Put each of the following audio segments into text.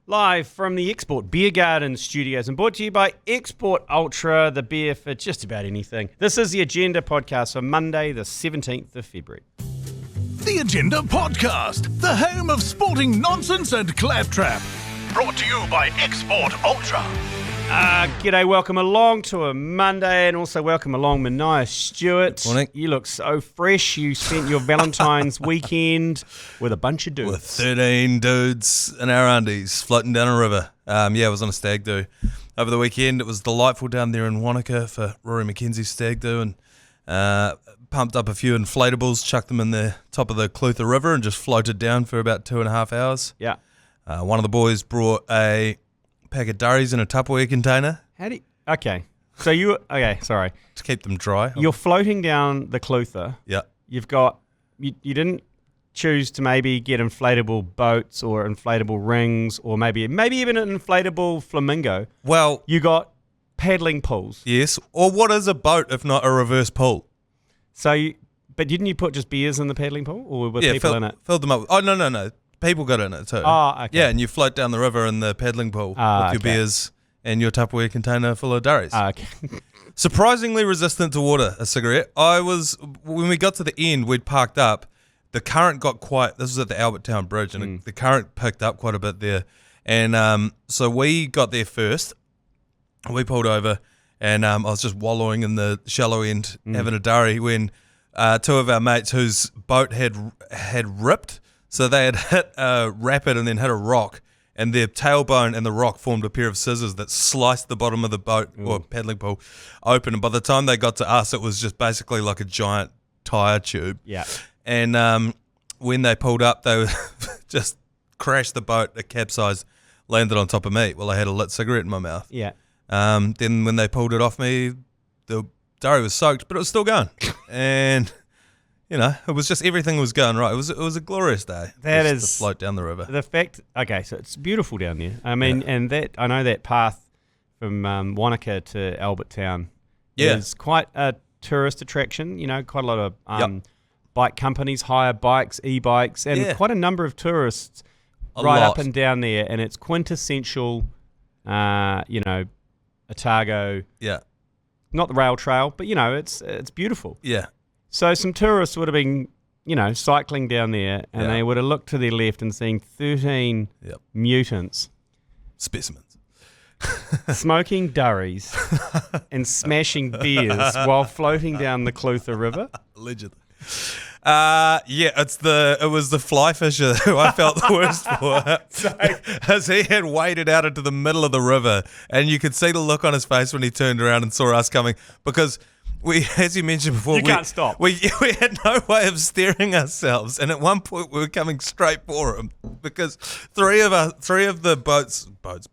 Live from the Export Beer Garden studios and brought to you by Export Ultra, the beer for just about anything. This is the Agenda podcast for Monday, the 17th of February. The Agenda Podcast, the home of sporting nonsense and claptrap. Brought to you by Export Ultra. G'day, welcome along to a Monday, and also welcome along Manaia Stewart. Morning. You look so fresh. You spent your Valentine's weekend with a bunch of dudes. With 13 dudes in our undies floating down a river. I was on a stag do over the weekend. It was delightful down there in Wanaka for Rory McKenzie's stag do, and pumped up a few inflatables, chucked them in the top of the Clutha River and just floated down for about 2.5 hours. Yeah. One of the boys brought a pack of durries in a Tupperware container. Okay. So sorry. To keep them dry. You're floating down the Clutha. Yeah. You've got, you didn't choose to maybe get inflatable boats or inflatable rings or maybe even an inflatable flamingo. Well, You got paddling pools. yes. Or what is a boat if not a reverse pool? But didn't you put just beers in the paddling pool or were people in it? Filled them up. Oh, no. People got in it too. Oh, okay. Yeah, and you float down the river in the paddling pool with your beers and your Tupperware container full of durries. Okay. Surprisingly resistant to water, a cigarette. When we got to the end, we'd parked up. The current got this was at the Albertown Bridge, and the current picked up quite a bit there. And so we got there first. We pulled over, and I was just wallowing in the shallow end, having a durry, when two of our mates whose boat had ripped. So they had hit a rapid and then hit a rock, and their tailbone and the rock formed a pair of scissors that sliced the bottom of the boat or paddling pool open. And by the time they got to us, it was just basically like a giant tire tube. Yeah. And when they pulled up, they just crashed the boat, it capsized, landed on top of me while I had a lit cigarette in my mouth. Yeah. Then when they pulled it off me, the durry was soaked, but it was still going. And it was just everything was going right. It was a glorious day. To float down the river. The fact, so it's beautiful down there. I mean, and that I know that path from Wanaka to Albertown is quite a tourist attraction. Quite a lot of bike companies hire bikes, e-bikes, and quite a number of tourists up and down there. And it's quintessential, Otago. Yeah. Not the rail trail, but it's beautiful. Yeah. So some tourists would have been, cycling down there, and they would have looked to their left and seen 13 mutants. Specimens. Smoking durries and smashing beers while floating down the Clutha River. Allegedly. It was the fly fisher who I felt the worst for. As he had waded out into the middle of the river, and you could see the look on his face when he turned around and saw us coming, because as you mentioned before, you can't stop. We had no way of steering ourselves, and at one point we were coming straight for him because three of the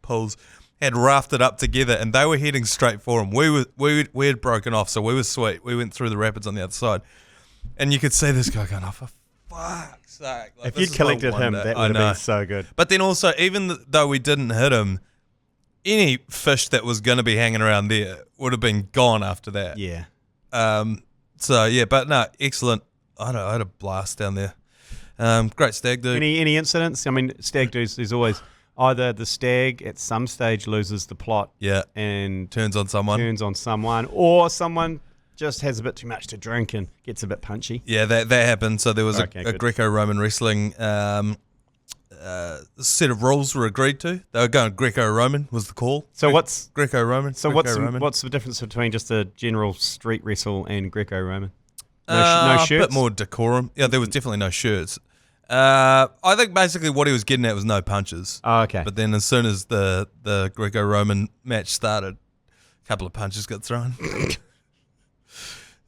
pools had rafted up together, and they were heading straight for him. We had broken off, so we were sweet. We went through the rapids on the other side, and you could see this guy going, "Oh, for fuck's sake!" If you'd collected him, that would have been so good. But then also, even though we didn't hit him, any fish that was going to be hanging around there would have been gone after that. Yeah. But no, excellent. I had a blast down there. Great stag do. Any incidents? I mean, stag do's, there's always either the stag at some stage loses the plot, and turns on someone, or someone just has a bit too much to drink and gets a bit punchy. Yeah, that happened. So there was a Greco-Roman wrestling set of rules were agreed to. They were going Greco-Roman was the call. So what's Greco-Roman? So what's the difference between just a general street wrestle and Greco-Roman? No shirts? A bit more decorum. Yeah, there was definitely no shirts. I think basically what he was getting at was no punches. Oh, okay. But then as soon as the Greco-Roman match started, a couple of punches got thrown.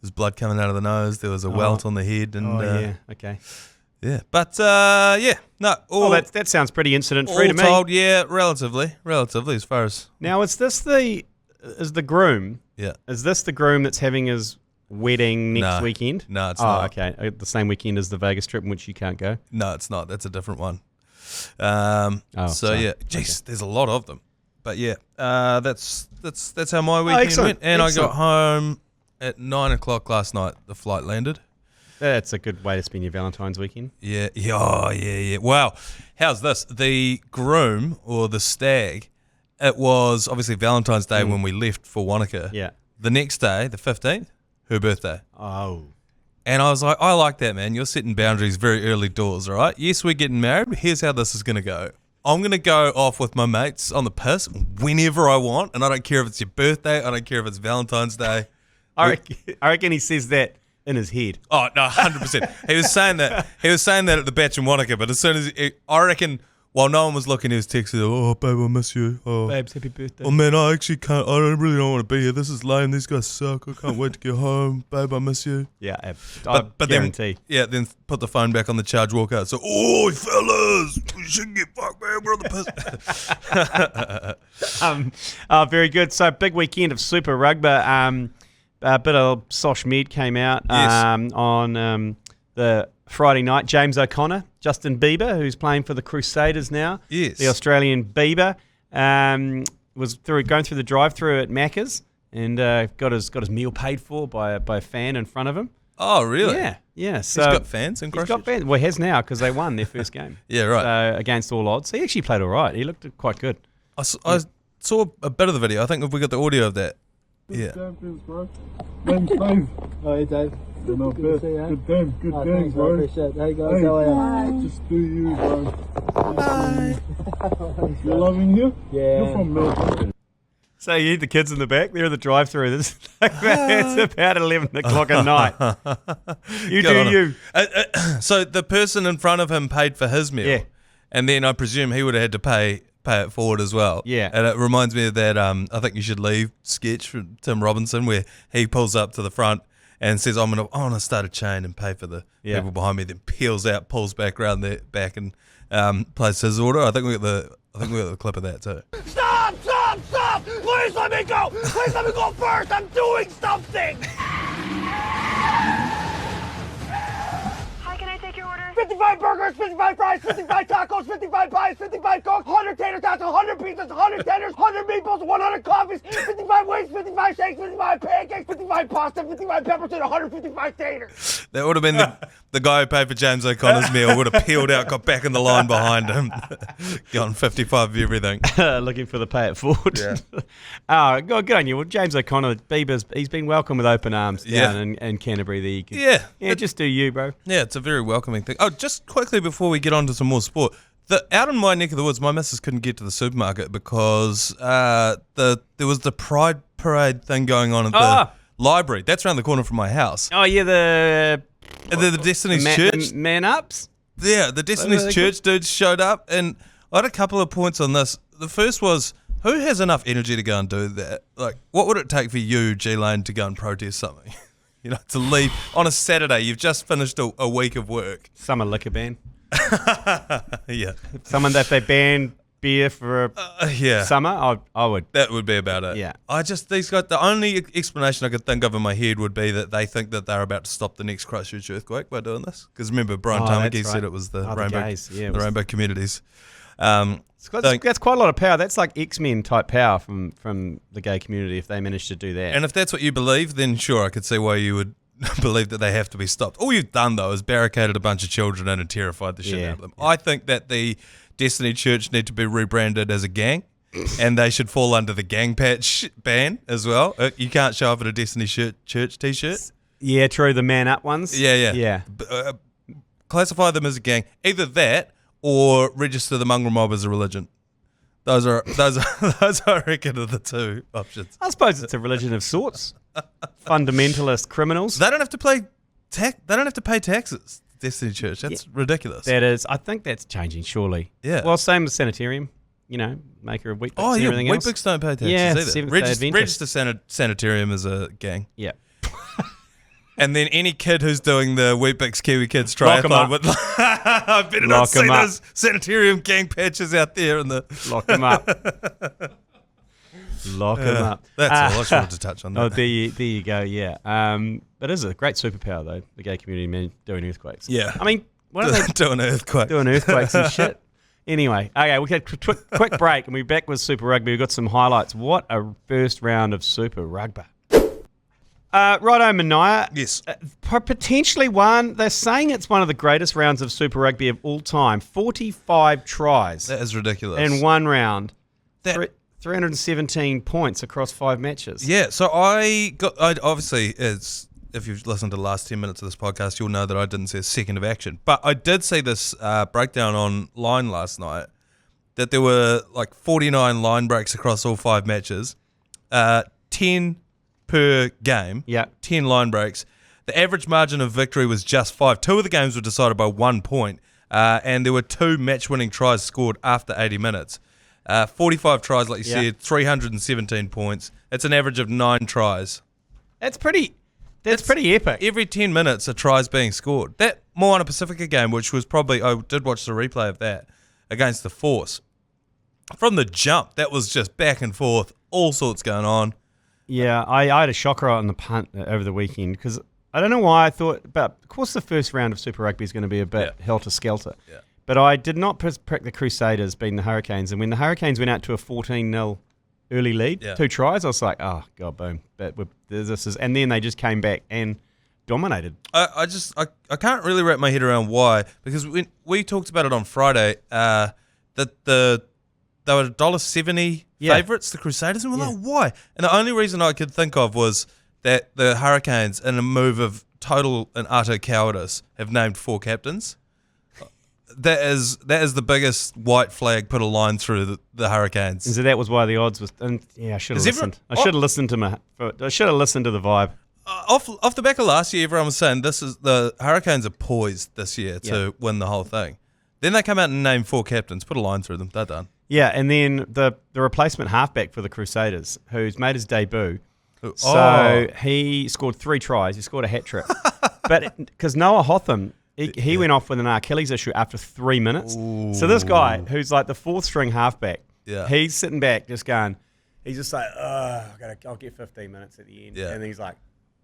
There's blood coming out of the nose. There was a welt on the head. And, okay. Yeah, but no. That sounds pretty incident-free to me. All told, relatively as far as. Now, is the groom? Yeah. Is this the groom that's having his wedding next weekend? No, it's not. Oh, okay. The same weekend as the Vegas trip in which you can't go? No, it's not. That's a different one. There's a lot of them. But yeah, that's how my weekend went. And I got home at 9 o'clock last night. The flight landed. That's a good way to spend your Valentine's weekend. Yeah. Wow. How's this? The groom or the stag, it was obviously Valentine's Day when we left for Wanaka. Yeah. The next day, the 15th, her birthday. Oh. And I was like, I like that, man. You're setting boundaries very early doors, all right? Yes, we're getting married, but here's how this is going to go. I'm going to go off with my mates on the piss whenever I want, and I don't care if it's your birthday. I don't care if it's Valentine's Day. I reckon he says that in his head. Oh, no, 100%. He was saying that at the batch in Wanaka, but as soon as I reckon, while no one was looking, he was texting, oh, babe, I miss you. Oh, Babes, happy birthday. Oh, man, I actually can't. I really don't want to be here. This is lame. These guys suck. I can't wait to get home. Babe, I miss you. Yeah, I guarantee. Then put the phone back on the charge, walk out. So, oh, fellas, we shouldn't get fucked, man. We're on the piss. Very good. So, big weekend of Super Rugby. A bit of Sosh Med came out on the Friday night. James O'Connor, Justin Bieber, who's playing for the Crusaders now. Yes. The Australian Bieber was going through the drive-through at Macca's and got his meal paid for by a fan in front of him. Oh, really? Yeah. So he's got fans in Christchurch? He's got fans. Well, he has now because they won their first game. Yeah, right. So, against all odds. He actually played all right. He looked quite good. I saw a bit of the video. I think if we got the audio of that. Yeah. Champions, bro. Name's Dave. Oh, hey, Dave. Good to see you. Good game, Thanks, bro. I appreciate it. Hey, guys, how are you? Just do you, bro. Bye. You're loving here? Yeah. You're from Melbourne. So you need the kids in the back. They're in the drive-through. It's about 11 o'clock at night. You do you. So the person in front of him paid for his meal. Yeah. And then I presume he would have had to pay it forward as well. Yeah. And it reminds me of that I Think You Should Leave sketch from Tim Robinson where he pulls up to the front and says, I want to start a chain and pay for the people behind me, then peels out, pulls back around the back and plays his order. I think we got the clip of that too. Stop! Please let me go! Please let me go first! I'm doing something! How can I take your order? 55 burgers, 55 fries, 55 tacos, 55 pies, 55 cokes, 100 tater tots, 100 pizzas, 100 tenders, 100 meatballs, 100 coffees, 55 wings, 55 shakes, 55 pancakes, 55 pasta, 55 peppers, and 155 taters. That would have been the guy who paid for James O'Connor's meal would have peeled out, got back in the line behind him, gotten 55 of everything. Looking for the pay it forward. Yeah. Good on you. Well, James O'Connor, he's been welcomed with open arms down in Canterbury. There you can, just do you, bro. Yeah, it's a very welcoming thing. Oh, just quickly before we get on to some more sport, out in my neck of the woods, my missus couldn't get to the supermarket because there was the Pride Parade thing going on at the library. That's around the corner from my house. Oh, yeah, the Destiny's Church. Man Ups? Yeah, the Destiny's Church dudes showed up, and I had a couple of points on this. The first was, who has enough energy to go and do that? Like, what would it take for you, G Lane, to go and protest something? You know, to leave on a Saturday. You've just finished a week of work. Summer liquor ban. Yeah. Someone that they ban beer for summer, I would. That would be about it. Yeah. These guys, the only explanation I could think of in my head would be that they think that they're about to stop the next Christchurch earthquake by doing this. Because remember, Brian Tamaki said it was the rainbow communities. That's quite a lot of power. That's like X-Men type power from the gay community if they manage to do that. And if that's what you believe, then sure, I could see why you would believe that they have to be stopped. All you've done, though, is barricaded a bunch of children in and terrified the shit out of them. Yeah. I think that the Destiny Church need to be rebranded as a gang, and they should fall under the gang patch ban as well. You can't show up at a Destiny Church T-shirt. Yeah, true. The Man Up ones. Yeah. Classify them as a gang. Either that or register the mongrel mob as a religion. Those are I reckon are the two options. I suppose it's a religion of sorts. Fundamentalist criminals. They don't have to pay taxes. Destiny Church. That's ridiculous. That is. I think that's changing. Surely. Yeah. Well, same with Sanitarium. You know, maker of Wheatbix and everything else. Wheatbix don't pay taxes either. Register Sanitarium as a gang. Yeah. And then any kid who's doing the Wheatbix Kiwi Kids triathlon with I better not see those Sanitarium gang patches out there in the lock them up. Lock them up. That's all. I just wanted to touch on that. Oh, there you go. Yeah. It is a great superpower though. The gay community, man, doing earthquakes. Yeah. I mean, what are they doing earthquakes? Doing earthquakes and shit. Anyway, okay, we had a quick break and we're back with Super Rugby. We've got some highlights. What a first round of Super Rugby. Righto, Manaia. Yes. Potentially one. They're saying it's one of the greatest rounds of Super Rugby of all time. 45 tries. That is ridiculous. In one round. That- 317 points across 5 matches. Yeah, so I obviously, if you've listened to the last 10 minutes of this podcast, you'll know that I didn't see a second of action. But I did see this breakdown online last night that there were like 49 line breaks across all 5 matches, 10 per game, 10 line breaks. The average margin of victory was just 5. 2 of the games were decided by 1 point, and there were 2 match-winning tries scored after 80 minutes. 45 tries, like you said, 317 points. It's an average of 9 tries. That's pretty epic. Every 10 minutes, a try's being scored. That Moana Pacifica game, which was probably, I did watch the replay of that, against the Force. From the jump, that was just back and forth, all sorts going on. Yeah, I had a shocker on the punt over the weekend because I don't know why I thought, but of course the first round of Super Rugby is going to be a bit helter-skelter. Yeah. But I did not pick the Crusaders beating the Hurricanes. And when the Hurricanes went out to a 14-0 early lead, 2 tries, I was like, oh, God, boom. And then they just came back and dominated. I can't really wrap my head around why, because we talked about it on Friday, that they were $1.70 favourites, the Crusaders, and we're like, why? And the only reason I could think of was that the Hurricanes, in a move of total and utter cowardice, have named 4 captains. That is the biggest white flag put a line through the Hurricanes. And so that was why the odds was. And I should have listened. I should have listened to the vibe. Off the back of last year, everyone was saying the Hurricanes are poised this year to win the whole thing. Then they come out and name 4 captains, put a line through them. They're done. Yeah, and then the replacement halfback for the Crusaders, who's made his debut. So he scored 3 tries. He scored a hat trick, but because Noah Hotham. He went off with an Achilles issue after 3 minutes. Ooh. So this guy, who's like the 4th string halfback, Yeah. He's sitting back just going, he's just like, I'll get 15 minutes at the end. Yeah. And then he's like,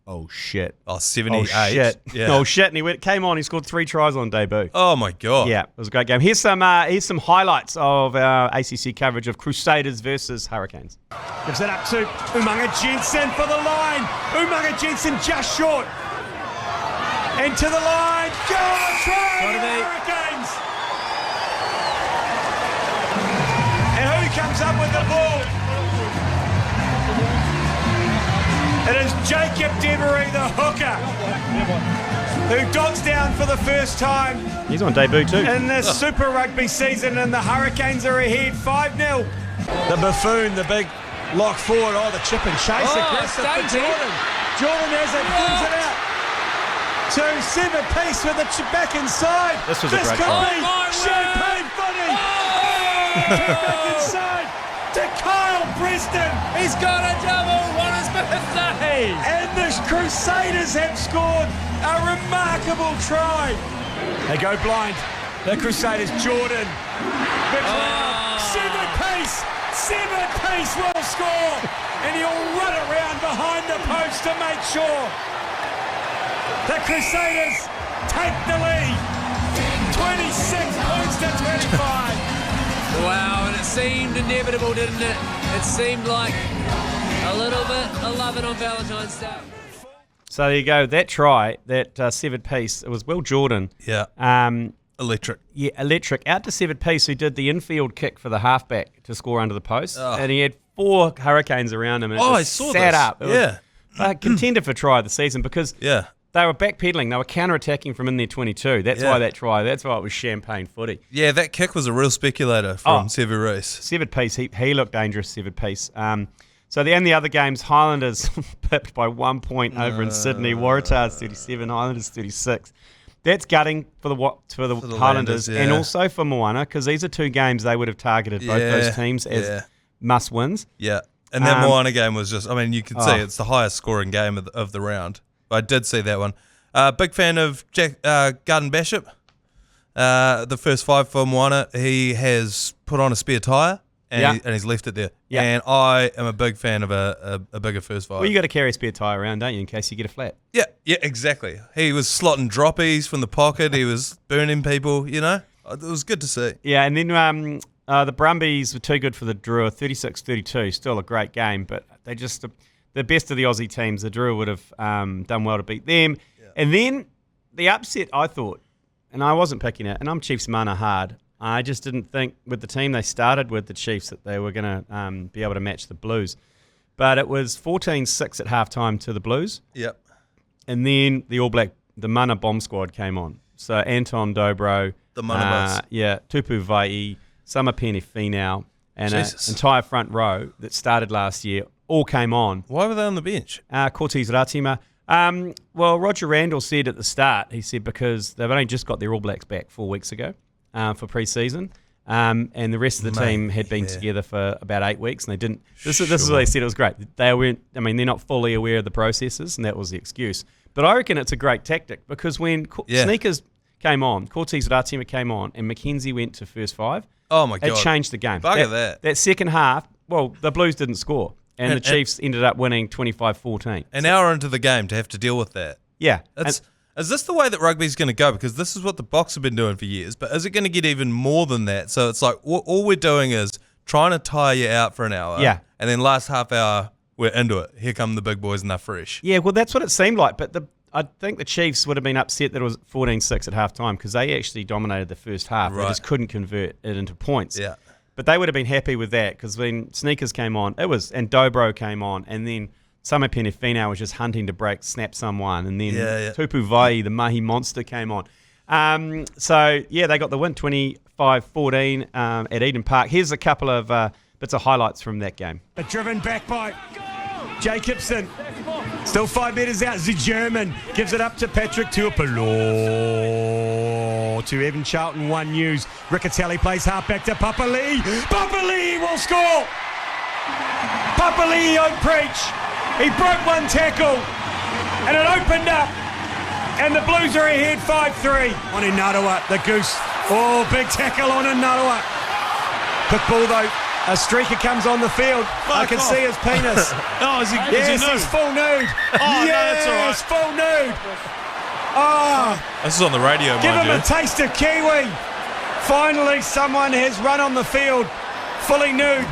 oh, shit. Oh, 78. Oh, shit. Yeah. Oh, shit. And he came on, he scored 3 tries on debut. Oh, my God. Yeah, it was a great game. Here's some highlights of our ACC coverage of Crusaders versus Hurricanes. Gives it up to Umaga Jensen for the line. Umaga Jensen just short. And to the line. Go on, try the Hurricanes. And who comes up with the ball? It is Jacob Devery, the hooker, who docks down for the first time. He's on debut too. In this Super Rugby season, and the Hurricanes are ahead 5-0. The buffoon, the big lock forward. Oh, the chip and chase. Aggressive for Jordan. Jordan has it, brings it out to 7-piece with the back inside. This was a great could goal. be champagne footy. Back inside to Kyle Preston. He's got a double on his birthday. And the Crusaders have scored a remarkable try. They go blind. The Crusaders, Jordan. Seven-piece will score. And he'll run around behind the post to make sure. The Crusaders take the lead. 26 points to 25. Wow, and it seemed inevitable, didn't it? It seemed like a little bit of loving on Valentine's Day. So there you go. That try, that severed piece, it was Will Jordan. Yeah. Electric. Yeah, electric. Out to severed piece, who did the infield kick for the halfback to score under the post. Oh. And he had 4 Hurricanes around him. And I it just saw sat this. up. It was a contender for try of the season because they were backpedaling. They were counter-attacking from in their 22. That's why that try. That's why it was champagne footy. Yeah, that kick was a real speculator from Severis. Severed piece. He looked dangerous, severed piece. So the other games, Highlanders pipped by 1 point over in Sydney. Waratahs 37, Highlanders 36. That's gutting for the Highlanders and also for Moana because these are 2 games they would have targeted both those teams as must-wins. Yeah, and that Moana game was just, I mean, you can see it's the highest scoring game of the round. I did see that one. Big fan of Garden Bishop. The first 5 for Moana, he has put on a spare tyre and he's left it there. Yeah. And I am a big fan of a bigger first 5. Well, you got to carry a spare tyre around, don't you, in case you get a flat? Yeah, exactly. He was slotting droppies from the pocket. He was burning people, you know. It was good to see. Yeah, and then the Brumbies were too good for the Drua, 36-32. Still a great game, but they just... the best of the Aussie teams. The Drua would have done well to beat them. Yeah. And then the upset, I thought, and I wasn't picking it, and I'm Chiefs mana hard. I just didn't think with the team they started with, the Chiefs, that they were going to be able to match the Blues. But it was 14-6 at halftime to the Blues. Yep. And then the Mana bomb squad came on. So Anton Dobro, the Mana Tupu Vai, Samapeni Finau, and an entire front row that started last year all came on. Why were they on the bench? Cortez Ratima. Well, Roger Randall said at the start, he said because they've only just got their All Blacks back 4 weeks ago for pre-season. And the rest of the team had been together for about 8 weeks, and they didn't. This is what they said. It was great. They weren't. I mean, they're not fully aware of the processes, and that was the excuse. But I reckon it's a great tactic because when Sneakers came on, Cortez Ratima came on, and McKenzie went to first 5. Oh my God! It changed the game. Bugger that. That second half. Well, the Blues didn't score, and the Chiefs ended up winning 25-14. An hour into the game to have to deal with that. Yeah. Is this the way that rugby's going to go? Because this is what the Box have been doing for years. But is it going to get even more than that? So it's like all we're doing is trying to tire you out for an hour. Yeah. And then last half hour, we're into it. Here come the big boys and they're fresh. Yeah, well, that's what it seemed like. But I think the Chiefs would have been upset that it was 14-6 at halftime because they actually dominated the first half. Right. They just couldn't convert it into points. Yeah. But they would have been happy with that because when Sneakers came on, and Dobro came on, and then Samapeni Finau was just hunting to snap someone, and then Tupu Vai, the Mahi monster, came on. They got the win, 25-14 at Eden Park. Here's a couple of bits of highlights from that game. A driven back by Jacobson. Still 5 metres out. The German gives it up to Patrick Tuapolo. To Evan Charlton, 1 News. Riccatelli plays half back to Papali. Papali will score. Papali, don't preach. He broke one tackle and it opened up and the Blues are ahead 5-3. On Inarawa, the Goose. Oh, big tackle on Inarawa. Quick ball though. A streaker comes on the field. I can see his penis. Is he yes, nude? He's full nude. Oh, yes, no, that's all right. Full nude. Oh, this is on the radio, give mind him you. a taste of Kiwi. Finally, someone has run on the field fully nude.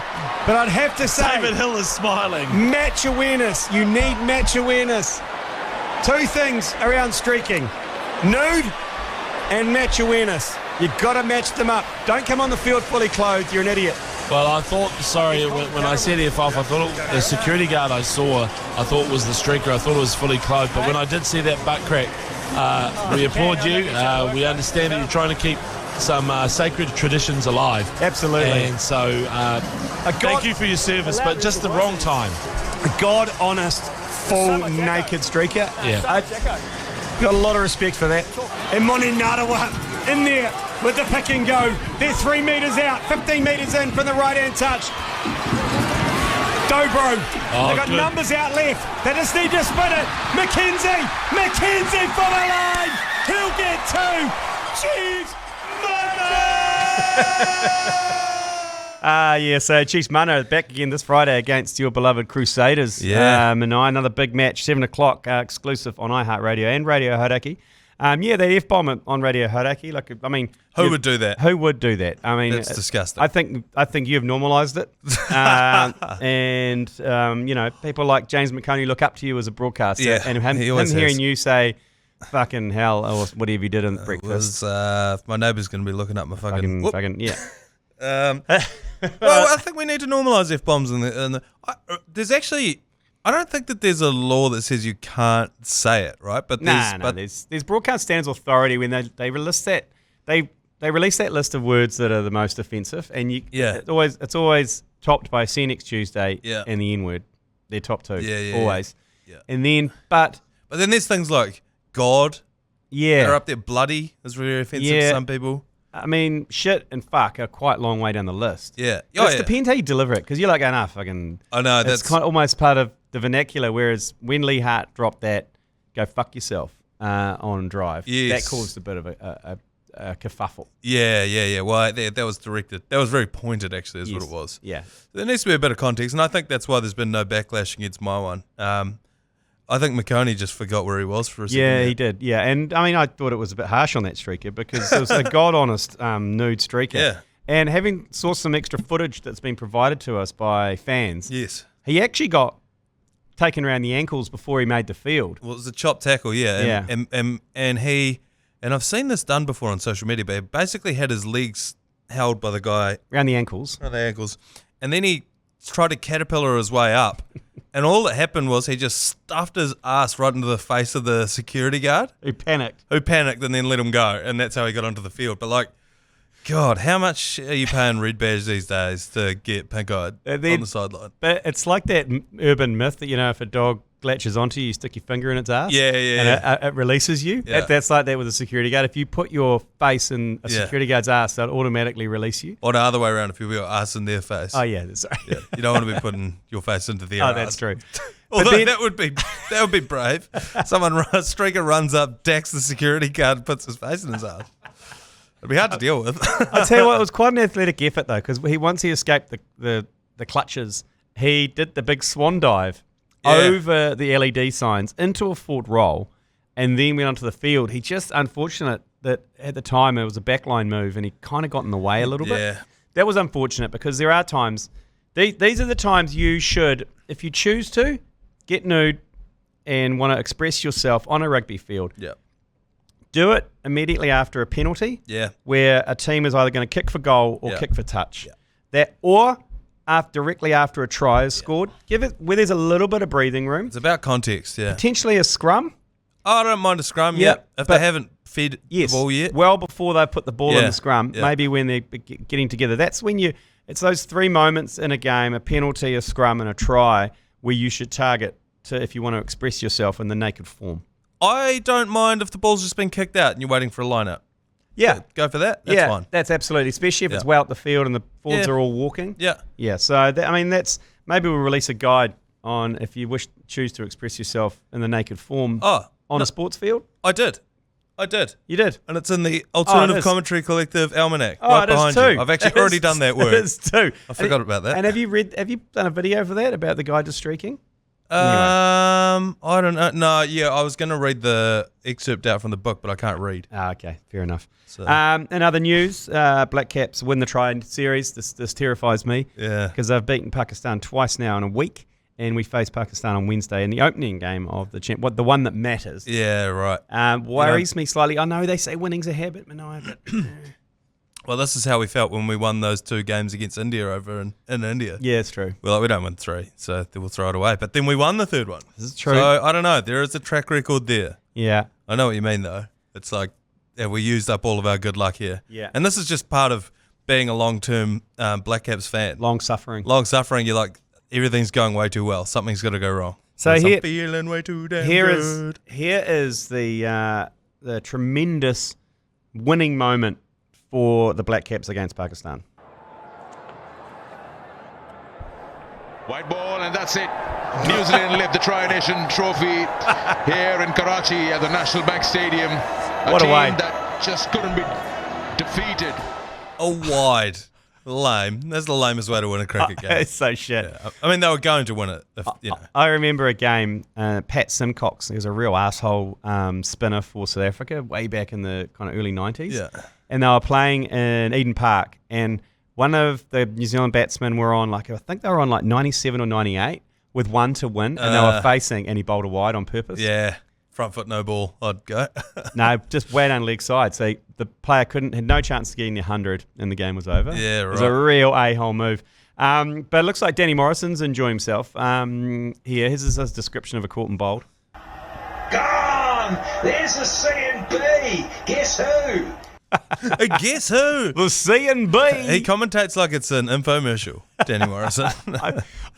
But I'd have to say, David Hill is smiling. Match awareness. You need match awareness. 2 things around streaking: nude and match awareness. You've got to match them up. Don't come on the field fully clothed. You're an idiot. Well, I thought, when I said F-off, I thought the security guard I thought was the streaker. I thought it was fully clothed. But when I did see that butt crack, we applaud you. We understand that you're trying to keep some sacred traditions alive. Absolutely. And so thank you for your service, but just the wrong time. A God-honest, full naked streaker. Yeah. Got a lot of respect for that. And Moni Narawa in there with the pick and go. They're 3 metres out, 15 metres in from the right-hand touch. Dobro. They've got numbers out left. They just need to spin it. McKenzie for the line. He'll get 2. Chiefs Mana! So Chiefs Mana back again this Friday against your beloved Crusaders. Yeah. Manaia, another big match, 7 o'clock, exclusive on iHeartradio and Radio Hauraki. That F-bomb on Radio Hauraki. Who would do that? Who would do that? I mean, that's disgusting. I think you have normalised it, and people like James McConey look up to you as a broadcaster, and him hearing you say, "Fucking hell," or whatever you did in the breakfast. My neighbour's going to be looking up my fucking yeah. Well, I think we need to normalise F-bombs there's actually. I don't think that there's a law that says you can't say it, right? But there's Broadcast Standards Authority when they release that they release that list of words that are the most offensive, and it's always topped by See Next Tuesday and the N word. They're top 2, always. Yeah. And then but then there's things like God. Yeah, they're up there. Bloody is very offensive to some people. I mean, shit and fuck are quite a long way down the list. Yeah. It depends how you deliver it, because you're like, fucking. I know that's kind of almost part of the vernacular. Whereas when Lee Hart dropped that, "Go fuck yourself" on Drive, that caused a bit of a kerfuffle. Yeah. Well, that was directed. That was very pointed, actually, is what it was. Yeah. There needs to be a bit of context, and I think that's why there's been no backlash against my one. I think McConey just forgot where he was for a second. Yeah, he did. Yeah, and I mean, I thought it was a bit harsh on that streaker because it was a god-honest nude streaker. Yeah. And having saw some extra footage that's been provided to us by fans. Yes. He actually got taken around the ankles before he made the field. Well, it was a chop tackle, yeah. And I've seen this done before on social media, but he basically had his legs held by the guy. Around the ankles. Around the ankles. And then he tried to caterpillar his way up. And all that happened was he just stuffed his ass right into the face of the security guard. Who panicked And then let him go. And that's how he got onto the field. But like, God, how much are you paying Red Badge these days to get pink-eyed on the sideline? But it's like that urban myth that, if a dog latches onto you, you stick your finger in its ass. Yeah. It releases you. Yeah. That's like that with a security guard. If you put your face in a security guard's ass, they'll automatically release you. Or the other way around, if you put your ass in their face. Oh, yeah. That's right. Yeah. You don't want to be putting your face into their ass. Oh, that's true. Although that would be brave. A streaker runs up, decks the security guard, puts his face in his ass. It'd be hard to deal with. I'll tell you what, it was quite an athletic effort, though, because once he escaped the clutches, he did the big swan dive over the LED signs into a forward roll and then went onto the field. He just, unfortunate that at the time it was a backline move and he kind of got in the way a little bit. That was unfortunate because there are times, these are the times you should, if you choose to, get nude and want to express yourself on a rugby field. Yeah. Do it immediately after a penalty. Yeah. Where a team is either going to kick for goal or kick for touch. Yeah. Or directly after a try is scored. Give it where there's a little bit of breathing room. It's about context, yeah. Potentially a scrum. Oh, I don't mind a scrum, if they haven't fed the ball yet. Well before they put the ball in the scrum, maybe when they're getting together. That's when it's those 3 moments in a game, a penalty, a scrum, and a try, where you should target if you want to express yourself in the naked form. I don't mind if the ball's just been kicked out and you're waiting for a line-out. Yeah. Go for that. That's fine. That's absolutely, especially if it's well up the field and the forwards are all walking. Yeah. Yeah, so that's, maybe we'll release a guide on if you choose to express yourself in the naked form on a sports field. I did. You did? And it's in the Alternative Commentary Collective Almanac. Oh, right it is behind too. you. I've actually already done that work. It is too. I forgot about that. And have you done a video for that about the guide to streaking? I don't know. No, I was going to read the excerpt out from the book, but I can't read. Okay, fair enough. So. In other news, Black Caps win the try series. This terrifies me. Yeah. Because they've beaten Pakistan twice now in a week, and we face Pakistan on Wednesday in the opening game of the the one that matters. Yeah, right. Worries me slightly. I know they say winning's a habit, Manaia, but... Well, this is how we felt when we won those 2 games against India over in India. Yeah, it's true. Well, we don't win 3, so we'll throw it away. But then we won the 3rd one. This is true. So, I don't know. There is a track record there. Yeah. I know what you mean, though. It's like, we used up all of our good luck here. Yeah. And this is just part of being a long-term Black Caps fan. Long-suffering. Long-suffering, you're like, everything's going way too well. Something's got to go wrong. So I'm feeling way too damn good. Here is the tremendous winning moment for the Black Caps against Pakistan. White ball, and that's it. New Zealand lift the Tri-Nation Trophy here in Karachi at the National Bank Stadium. What a team way. that just couldn't be defeated. A wide. Lame. That's the lamest way to win a cricket game. It's so shit. Yeah. I mean, they were going to win it. I remember a game, Pat Simcox, he was a real asshole spinner for South Africa way back in the kind of early 90s. Yeah. And they were playing in Eden Park, and one of the New Zealand batsmen were on I think they were on 97 or 98 with 1 to win, and they were facing, and he bowled a wide on purpose. Yeah. Front foot, no ball. I'd go. No, just way down leg side. So the player had no chance of getting the 100, and the game was over. Yeah, right. It was a real a-hole move. But it looks like Danny Morrison's enjoying himself. Here's his description of a caught and bowled. Gone! There's the C and B. Guess who? Guess who? The C and B. He commentates like it's an infomercial, Danny Morrison.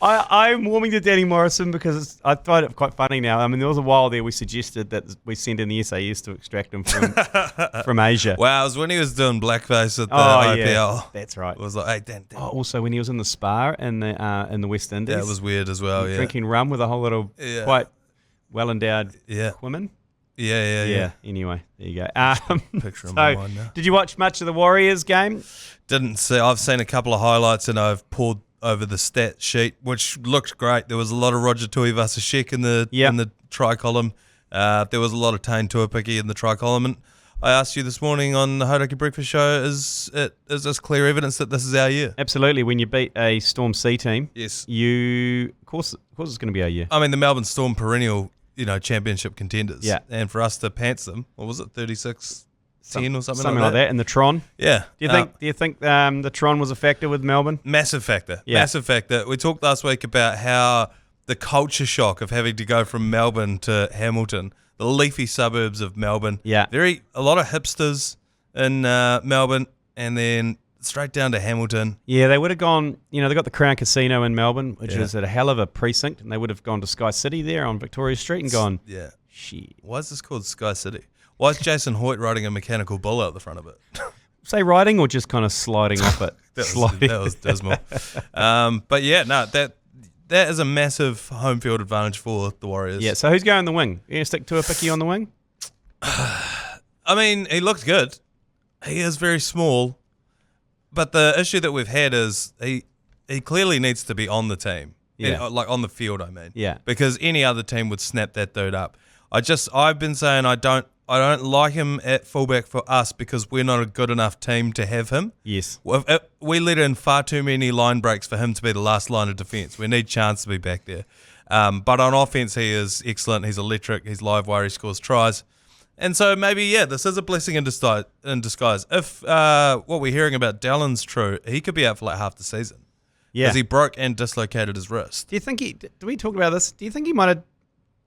I'm warming to Danny Morrison because I find it quite funny now. I mean, there was a while there we suggested that we send in the SAS to extract him from Asia. Wow, it was when he was doing blackface at the IPL. Yeah, that's right. It was like, hey, Dan. Also, when he was in the spa in the West Indies. Yeah, it was weird as well, Drinking rum with a whole lot of quite well-endowed women. Yeah. Anyway, there you go. Picture in my mind now. Did you watch much of the Warriors game? Didn't see. I've seen a couple of highlights and I've poured over the stat sheet, which looked great. There was a lot of Roger Tuivasa-Sheck in the try column. There was a lot of Tane Tuapiki in the try column. And I asked you this morning on the Hauraki Breakfast Show, is this clear evidence that this is our year? Absolutely. When you beat a Storm C team, yes, of course it's going to be our year. I mean, the Melbourne Storm perennial, championship contenders. Yeah. And for us to pants them, what was it, 36-10 or something like that? In the Tron. Yeah. Do you think the Tron was a factor with Melbourne? Massive factor. Yeah. Massive factor. We talked last week about how the culture shock of having to go from Melbourne to Hamilton, the leafy suburbs of Melbourne. Yeah. A lot of hipsters in Melbourne, and then straight down to Hamilton. Yeah, they would have gone, they got the Crown Casino in Melbourne, which is at a hell of a precinct, and they would have gone to Sky City there on Victoria Street and gone, shit. Why is this called Sky City? Why is Jason Hoyt riding a mechanical bull out the front of it? Say riding or just kind of sliding off it? That was dismal. But yeah, no, that is a massive home field advantage for the Warriors. Yeah, so who's going the wing? You going to stick to a picky on the wing? I mean, he looked good. He is very small. But the issue that we've had is he clearly needs to be on the team. Yeah. Like on the field, I mean. Yeah. Because any other team would snap that dude up. I've been saying I don't like him at fullback for us because we're not a good enough team to have him. Yes. We let in far too many line breaks for him to be the last line of defence. We need Chance to be back there. But on offence, he is excellent. He's electric. He's live wire. He scores tries. And so maybe, this is a blessing in disguise. If what we're hearing about Dallon's true, he could be out for like half the season. Yeah. Because he broke and dislocated his wrist. Do you think did we talk about this? Do you think he might have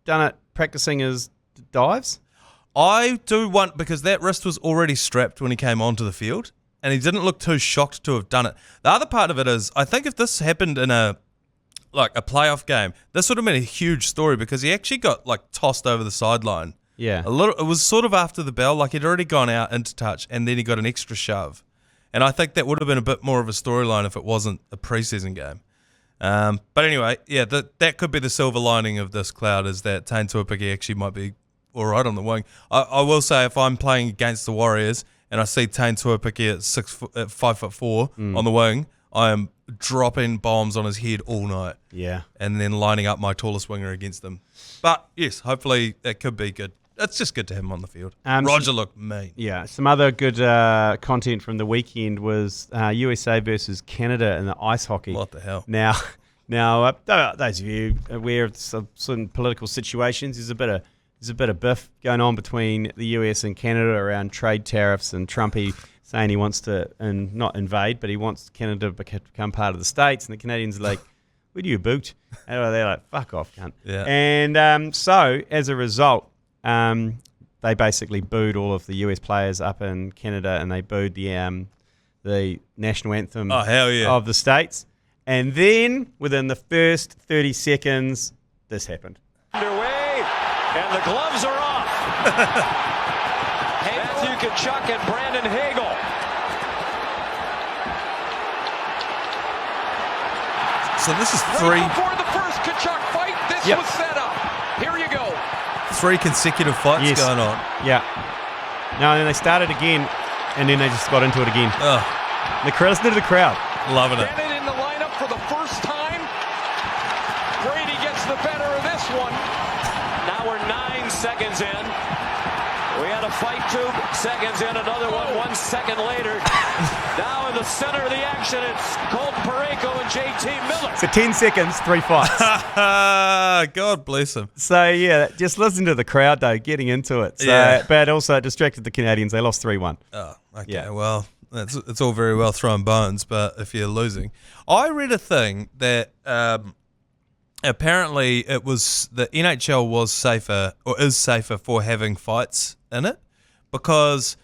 done it practicing his dives? I do want, because that wrist was already strapped when he came onto the field, and he didn't look too shocked to have done it. The other part of it is, I think if this happened in a playoff game, this would have been a huge story because he actually got tossed over the sideline. Yeah. It was sort of after the bell, he'd already gone out into touch, and then he got an extra shove. And I think that would have been a bit more of a storyline if it wasn't a preseason game. But anyway, that could be the silver lining of this cloud, is that Tane Tuapiki actually might be all right on the wing. I will say, if I'm playing against the Warriors and I see Tane Tuapiki at 5'4" on the wing, I am dropping bombs on his head all night. Yeah. And then lining up my tallest winger against him. But yes, hopefully that could be good. It's just good to have him on the field. Roger looked mean. Yeah. Some other good content from the weekend was USA versus Canada in the ice hockey. What the hell? Now, those of you aware of some political situations, there's a bit of biff going on between the US and Canada around trade tariffs, and Trumpy saying he wants to not invade, but he wants Canada to become part of the States, and the Canadians are like, "Where do you boot?" And they're like, "Fuck off, cunt." Yeah. And so as a result, they basically booed all of the US players up in Canada, and they booed the national anthem of the States. And then within the first 30 seconds, this happened. Underway, and the gloves are off. Matthew Tkachuk and Brandon Hagel. So this is three. Right before the first Tkachuk fight, this was set up. Here you go. 3 consecutive fights going on. Yeah. No, and then they started again, and then they just got into it again. Listen to the crowd. Loving it. Bennett in the lineup for the first time. Brady gets the better of this one. Now we're 9 seconds in. We had a fight 2 seconds in, another one 1 second later. Now in the center of the action, it's Colt Parayko and JT Miller. So 10 seconds, 3 fights. God bless him. So yeah, just listen to the crowd though, getting into it. So, but also it distracted the Canadians. They lost 3-1. Oh, okay. Yeah. Well, it's all very well throwing bones, but if you're losing, I read a thing that apparently it was the NHL was safer or is safer for having fights in it because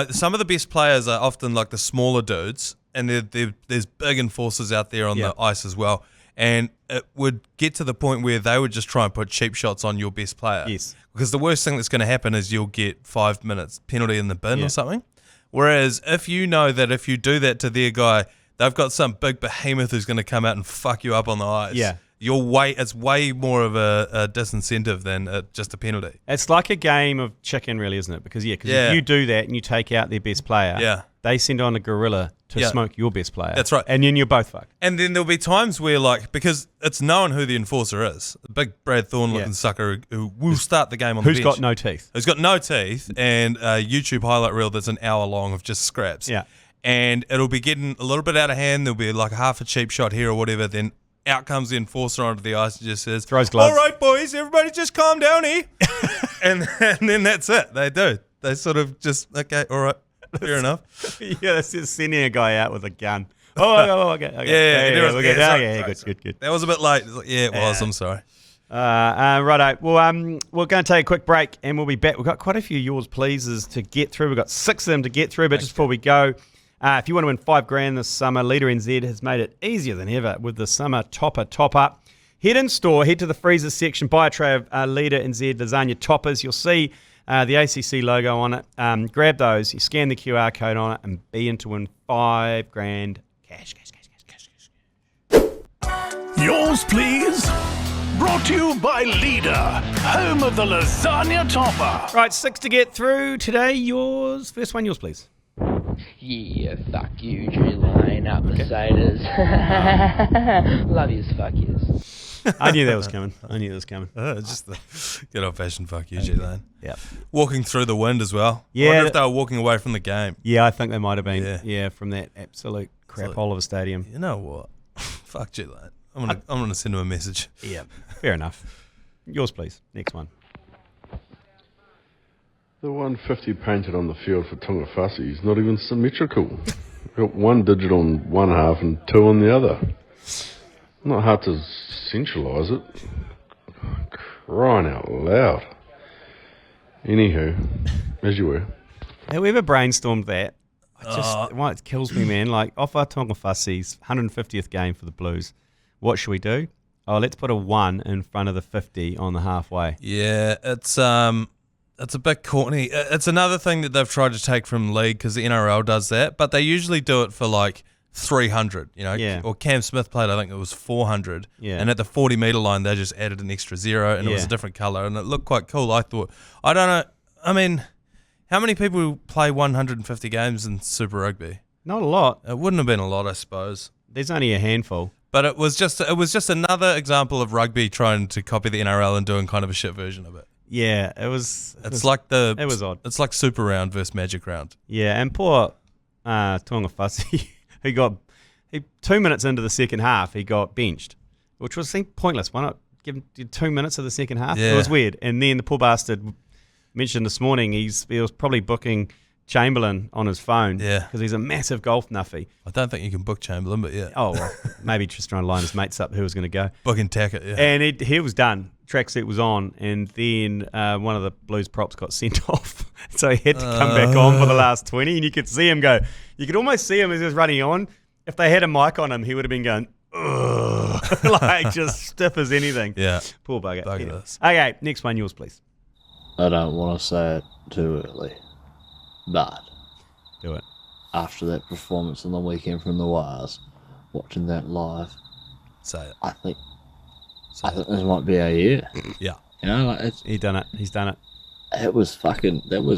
some of the best players are often like the smaller dudes, and there's big enforcers out there on the ice as well, and it would get to the point where they would just try and put cheap shots on your best player. Yes, because the worst thing that's going to happen is you'll get 5 minutes penalty in the bin or something. Whereas if you know that if you do that to their guy, they've got some big behemoth who's going to come out and fuck you up on the ice. Yeah. It's way more of a disincentive than just a penalty. It's like a game of chicken, really, isn't it? Because if you do that and you take out their best player, they send on a gorilla to smoke your best player. That's right. And then you're both fucked. And then there'll be times where, like, because it's known who the enforcer is, a big Brad Thorne-looking sucker who will start the game on the bench. Who's got no teeth. Who's got no teeth, and a YouTube highlight reel that's an hour long of just scraps. Yeah. And it'll be getting a little bit out of hand. There'll be like half a cheap shot here or whatever. Then out comes the enforcer onto the ice and just says, throws gloves. All right, boys, everybody just calm down here. and then that's it. They do. They sort of just, okay, all right, fair enough. Yeah, that's just sending a guy out with a gun. Okay. Good. That was a bit late. Like, yeah, it was. I'm sorry. Righto. Well, we're going to take a quick break and we'll be back. We've got quite a few yours pleases to get through. We've got 6 of them to get through, but just before we go, if you want to win $5,000 this summer, Leader NZ has made it easier than ever with the summer top up. Head in store, head to the freezer section, buy a tray of Leader NZ lasagna toppers. You'll see the ACC logo on it. Grab those, you scan the QR code on it, and be in to win $5,000 cash. Yours, please. Brought to you by Leader, home of the lasagna topper. Right, 6 to get through today. Yours, first one, yours, please. Yeah, fuck you, G Lane, up the Satyrs. Love yous, fuck yous. I knew that was coming. Just the good old-fashioned fuck you, G Lane. Yeah. Walking through the wind as well. Yeah. I wonder if they were walking away from the game. Yeah, I think they might have been. Yeah, from that absolute crap hole of a stadium. You know what? Fuck G Lane. I'm gonna send him a message. Yeah, fair enough. Yours, please. Next one. The 150 painted on the field for Tongafasi is not even symmetrical. Got one digit on one half and 2 on the other. Not hard to centralise it. Crying out loud. Anywho, as you were. Whoever brainstormed that, it kills me, man. Like, off our Tongafasi's 150th game for the Blues, what should we do? Oh, let's put a 1 in front of the 50 on the halfway. Yeah, it's a bit corny. It's another thing that they've tried to take from league because the NRL does that, but they usually do it for like 300, you know. Yeah. Or Cam Smith played, I think it was 400. Yeah. And at the 40-metre line, they just added an extra 0, and it was a different colour, and it looked quite cool, I thought. I don't know. I mean, how many people play 150 games in Super Rugby? Not a lot. It wouldn't have been a lot, I suppose. There's only a handful. But it was just another example of rugby trying to copy the NRL and doing kind of a shit version of it. Yeah, it was odd. It's like Super Round versus Magic Round. Yeah, and poor Tongafasi, he 2 minutes into the second half, he got benched, which seemed pointless. Why not give him 2 minutes of the second half? Yeah. It was weird. And then the poor bastard mentioned this morning he was probably booking Chamberlain on his phone. Yeah. Because he's a massive golf nuffy. I don't think you can book Chamberlain, but yeah. Oh, well, maybe just trying to line his mates up who was going to go. Booking Tackett, yeah. And he was done. Tracksuit was on, and then one of the Blues props got sent off. So he had to come back on for the last 20, and you could see him go. You could almost see him as he was running on. If they had a mic on him, he would have been going, ugh, like just stiff as anything. Yeah. Poor bugger. Bugger Yeah. this. Okay, next one, yours, please. I don't want to say it too early, but do it. After that performance on the weekend from the Wires, watching that live, say it. I think this might be our year. Yeah. You know, like He's done it. That was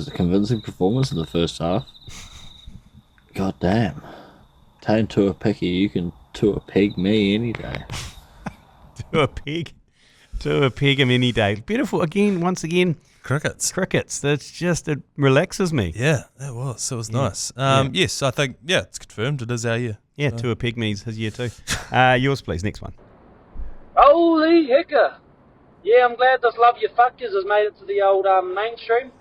a convincing performance in the first half. God damn. Taking to a picky, you can to a peg me any day. To a peg him any day. Beautiful. Once again. Crickets. That's just, it relaxes me. Yeah, it was nice. Yes, I think, it's confirmed. It is our year. Yeah, to a pygmies his year too. Yours, please. Next one. Holy hicker. Yeah, I'm glad this Love Your Fuckers has made it to the old mainstream.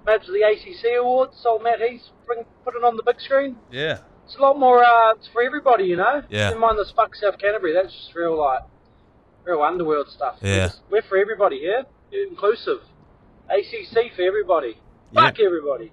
Made it to the ACC Awards. So Matt Heath put it on the big screen. Yeah. It's a lot more, it's for everybody, you know? Yeah. Never mind this fuck South Canterbury. That's just real underworld stuff. Yeah. We're for everybody here. Inclusive. ACC for everybody. Fuck everybody.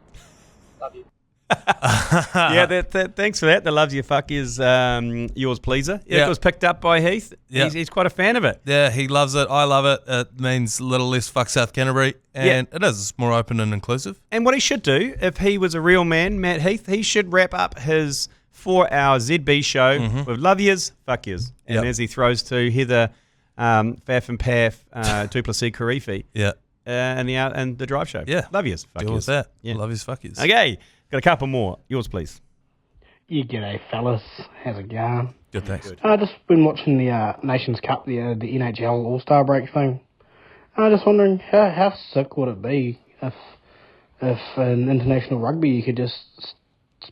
Love you. Thanks for that. The Loves Your Fuck is yours pleaser. Yeah. It was picked up by Heath. Yeah. He's quite a fan of it. Yeah, he loves it. I love it. It means a little less fuck South Canterbury, and it is more open and inclusive. And what he should do, if he was a real man, Matt Heath, he should wrap up his 4-hour ZB show with Love Yous, Fuck Yous. And as he throws to Heather, Faf and Paf, Duplessis Karifi. Yeah. And the drive show. Yeah. Love Yous, Fuck Deal Yous. with that. Yeah. Love Yous, Fuck Yous. Okay. Got a couple more. Yours, please. You g'day, fellas. How's it going? Good, thanks. I've just been watching the Nations Cup, the NHL All-Star break thing. I'm just wondering, how sick would it be if in international rugby you could just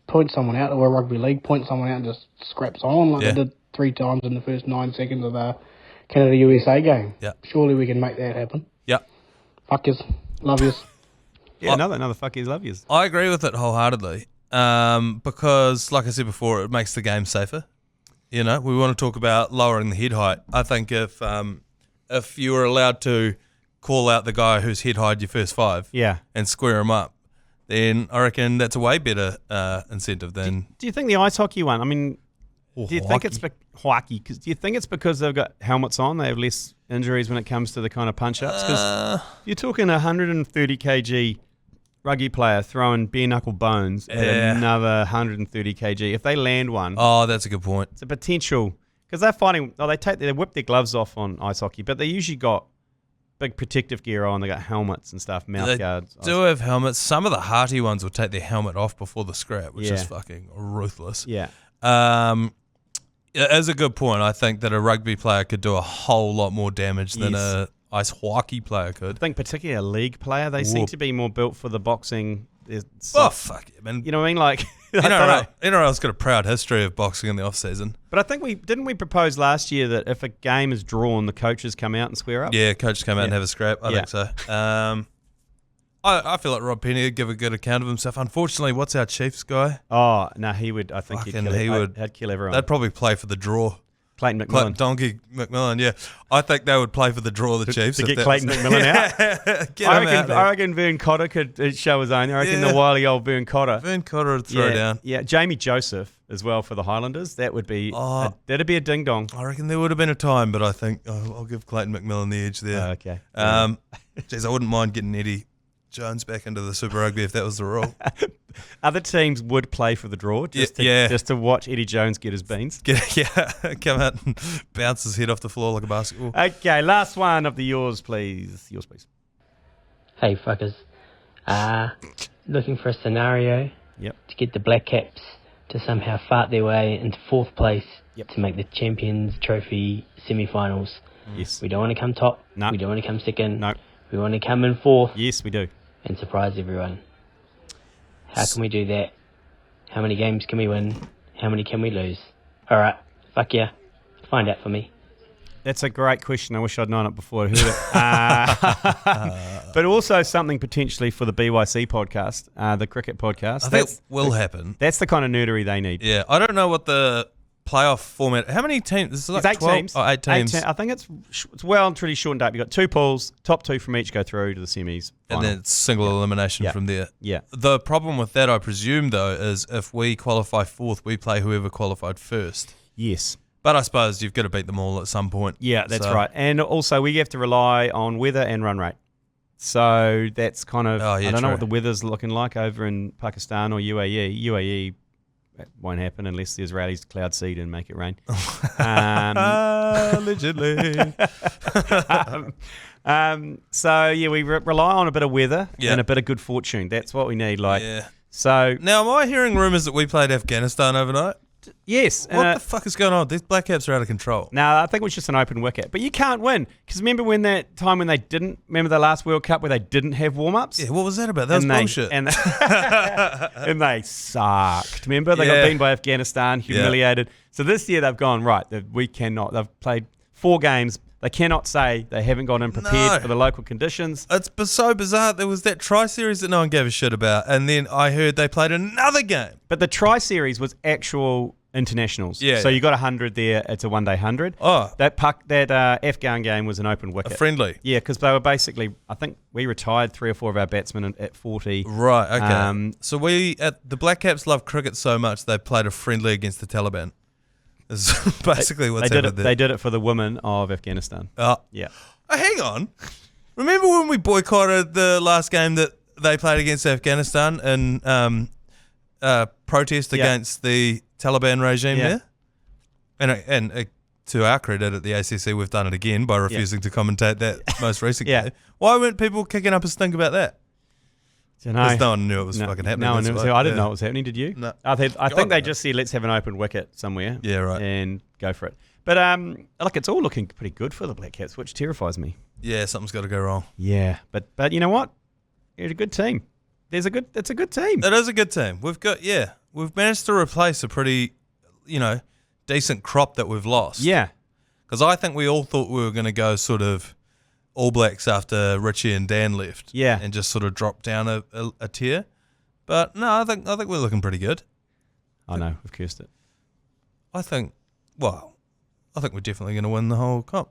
point someone out, or a rugby league point someone out and just scraps on like they did 3 times in the first 9 seconds of the Canada-USA game. Yeah. Surely we can make that happen. Yeah. Fuck yous. Love yous. Yeah, another fuck yous, love yous. I agree with it wholeheartedly because, like I said before, it makes the game safer. You know, we want to talk about lowering the head height. I think if you were allowed to call out the guy who's head high your first 5 and square him up, then I reckon that's a way better incentive than... Do you think the ice hockey one, I mean, do you think it's hockey? Do you think it's because they've got helmets on, they have less injuries when it comes to the kind of punch-ups? Because you're talking a 130 kg rugby player throwing bare-knuckle bones at another 130 kg. If they land one... Oh, that's a good point. It's a potential... Because they're fighting... they whip their gloves off on ice hockey, but they usually got big protective gear on. They got helmets and stuff, mouth guards. They do have helmets. Some of the hearty ones will take their helmet off before the scrap, which is fucking ruthless. Yeah. As a good point, I think that a rugby player could do a whole lot more damage than a ice hockey player could. I think particularly a league player, they seem to be more built for the boxing. Oh, fuck it, man. You know what I mean? Like, NRL's got a proud history of boxing in the off-season. But I think didn't we propose last year that if a game is drawn, the coaches come out and square up? Yeah, coaches come out and have a scrap. I think so. I feel like Rob Penny would give a good account of himself. Unfortunately, what's our Chiefs guy? Oh, no, he would. I think he'd kill everyone. They'd probably play for the draw. Clayton McMillan. Donkey McMillan, yeah. I think they would play for the draw, the Chiefs. To get Clayton McMillan out? I reckon Vern Cotter could show his own. I reckon the wily old Vern Cotter. Vern Cotter would throw down. Yeah, Jamie Joseph as well for the Highlanders. That would be that'd be a ding-dong. I reckon there would have been a time, but I think I'll give Clayton McMillan the edge there. Oh, okay. Geez, I wouldn't mind getting Eddie Jones back into the Super Rugby if that was the rule. Other teams would play for the draw just to watch Eddie Jones get his beans. Come out and bounce his head off the floor like a basketball. Okay, last one of the yours, please. Yours, please. Hey, fuckers. Looking for a scenario to get the Black Caps to somehow fart their way into 4th place to make the Champions Trophy semi-finals. Yes. We don't want to come top. No. We don't want to come second. No. We want to come in 4th. Yes, we do. And surprise everyone. How can we do that? How many games can we win? How many can we lose? All right, fuck yeah. Find out for me. That's a great question. I wish I'd known it before I heard it. But also something potentially for the BYC podcast, the cricket podcast. That will happen. That's the kind of nerdery they need. Yeah, I don't know what the playoff format. How many teams? This is like it's 12, teams. 8 teams. I think it's well and truly shortened up. You've got 2 pools, top 2 from each go through to the semis. And then it's single elimination from there. Yeah. The problem with that, I presume, though, is if we qualify 4th, we play whoever qualified first. Yes. But I suppose you've got to beat them all at some point. Yeah, that's right. And also we have to rely on weather and run rate. So that's kind of, I don't know what the weather's looking like over in Pakistan or UAE. UAE, that won't happen unless the Israelis cloud seed and make it rain. Allegedly. So yeah, we rely on a bit of weather and a bit of good fortune. That's what we need. So now, am I hearing rumours that we played Afghanistan overnight? Yes. What the fuck is going on? These Black Caps are out of control. No, I think it was just an open wicket. But you can't win. Because remember that time when they didn't, remember the last World Cup where they didn't have warm-ups? Yeah, what was that about? That was bullshit. And they sucked. Remember? They got beaten by Afghanistan, humiliated. So this year they've gone, right, we cannot. They've played 4 games. They cannot say they haven't gone in prepared for the local conditions. It's so bizarre. There was that tri-series that no one gave a shit about, and then I heard they played another game. But the tri-series was actual internationals. Yeah. So you got 100 there. It's a one-day 100. Oh. That Afghan game was an open wicket. A friendly. Yeah, because they were basically, I think we retired 3 or 4 of our batsmen at 40. Right, okay. So the Black Caps love cricket so much they played a friendly against the Taliban. Is basically what's happened there. They did it for the women of Afghanistan. Oh. Yeah. Oh, hang on. Remember when we boycotted the last game that they played against Afghanistan in protest against the Taliban regime there? And to our credit at the ACC, we've done it again by refusing to commentate that most recent game. Why weren't people kicking up a stink about that? Because no one knew it was fucking happening. No one knew. I didn't know it was happening. Did you? No. I think they just said, let's have an open wicket somewhere. Yeah, right. And go for it. But look, it's all looking pretty good for the Black Caps, which terrifies me. Yeah, something's got to go wrong. Yeah, but you know what? It's a good team. It's a good team. It is a good team. We've managed to replace a pretty, decent crop that we've lost. Yeah. Because I think we all thought we were going to go sort of All Blacks after Richie and Dan left. Yeah. And just sort of drop down a tier. But no, I think we're looking pretty good. I know, we've cursed it. I think we're definitely going to win the whole comp.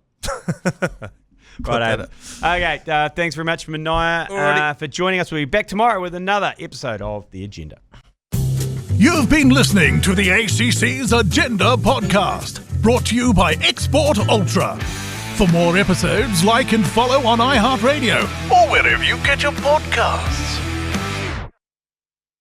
Right. Okay, thanks very much, Manaia, for joining us. We'll be back tomorrow with another episode of The Agenda. You've been listening to the ACC's Agenda podcast, brought to you by Export Ultra. For more episodes, like and follow on iHeartradio or wherever you get your podcasts.